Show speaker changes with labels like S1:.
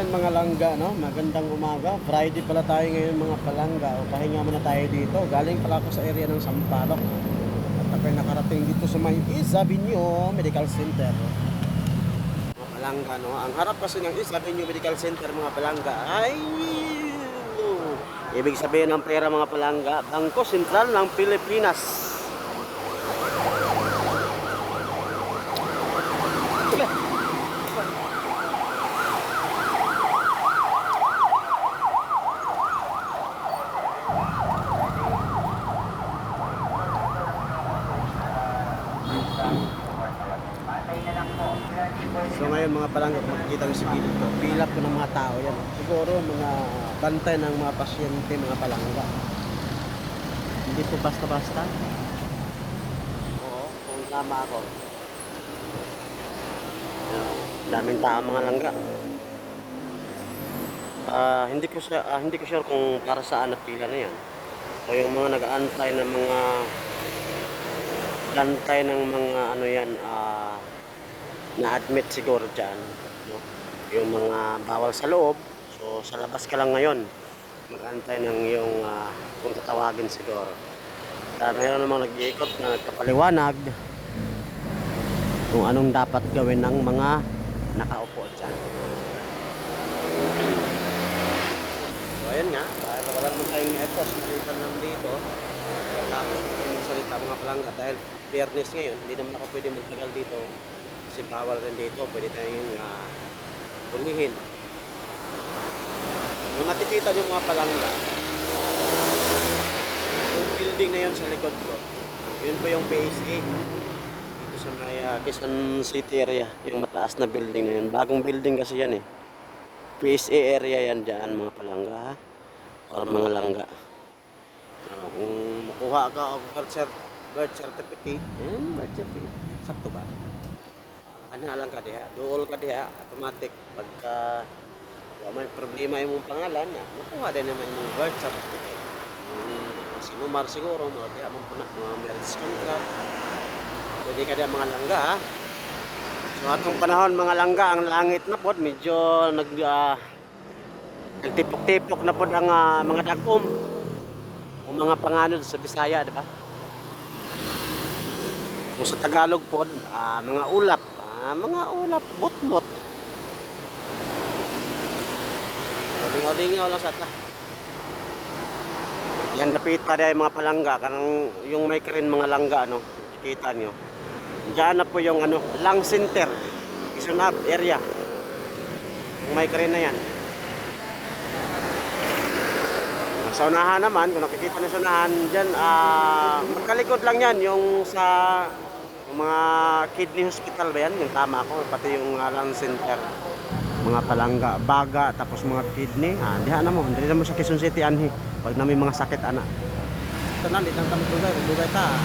S1: ngayon mga langga, no? Magandang umaga. Friday pala tayo ngayon mga palangga. O pahinga muna tayo dito. Galing pala ako sa area ng Sampaloc. At ako'y nakarating dito sa may Isabinyo Medical Center. Mga palangga, no? Ang harap kasi ng Isabinyo Medical Center mga palangga ay ibig sabihin ng pera mga palangga, Bangko Sentral ng Pilipinas. So ngayon mga palangga, kung makikita nyo sa gilid ko, pila po ng mga tao yan. Siguro mga bantay ng mga pasyente, mga palangga. Hindi po basta-basta. Oo, kung tama ako. Daming tao mga langga. Hindi ko sure kung para saan na pila na yan. O yung mga nag-aantay ng mga ano yan, na-admit siguro dyan, no? Yung mga bawal sa loob, so sa labas ka lang ngayon mag-antay ng yung kung tatawagin siguro. Meron namang nag-iikot na nagkapaliwanag kung anong dapat gawin ng mga nakaupo dyan. So ayun nga, wala naman tayong epos makita naman dito. Tapos salita mga palangga dahil fairness ngayon, hindi naman ako pwede magtagal dito kasi bawal rin dito, pwede tayong bulihin. Kung nakikita nyo mga palangga, yung building na yun sa likod ko, yun po yung PSA dito sa may Quezon City area, yung mataas na building na yun, bagong building kasi yan PSA area yan dyan mga palangga para mga langga. Kung makuha ka o birth certificate, birth certificate, sakto ba? Ano lang ka diha, duol ka diha, automatic. Pagka may problema yung pangalan, makuha din naman yung birth certificate. Sinumar siguro, mga diha mong puna, mga marriage contract. Pwede ka diha mga langga, ha? So atong panahon mga langga, ang langit na po, medyo nagtipok-tipok na po ang mga dagom. O mga panganod sa Bisaya, di ba? Kung sa Tagalog po, mga ulap, bot-bot. Lingaw-lingaw lang sa ta. Yan, lapit pa rin mga palangga, kanang yung may karin mga langga, no? Kita nyo. Diyan na po yung Lang Center, Isunab area. Yung may karin na yan. Sa unahan naman, kung nakikita na sa unahan dyan, magkalikod lang yan yung sa yung mga kidney hospital ba yan, yung tama ko, pati yung Lang Center, mga palangga, baga, tapos mga kidney, diha na mo, hindi na mo sa Quezon City anhi, pag na may mga sakit anak. Ito na, ditang tamang dugay ta.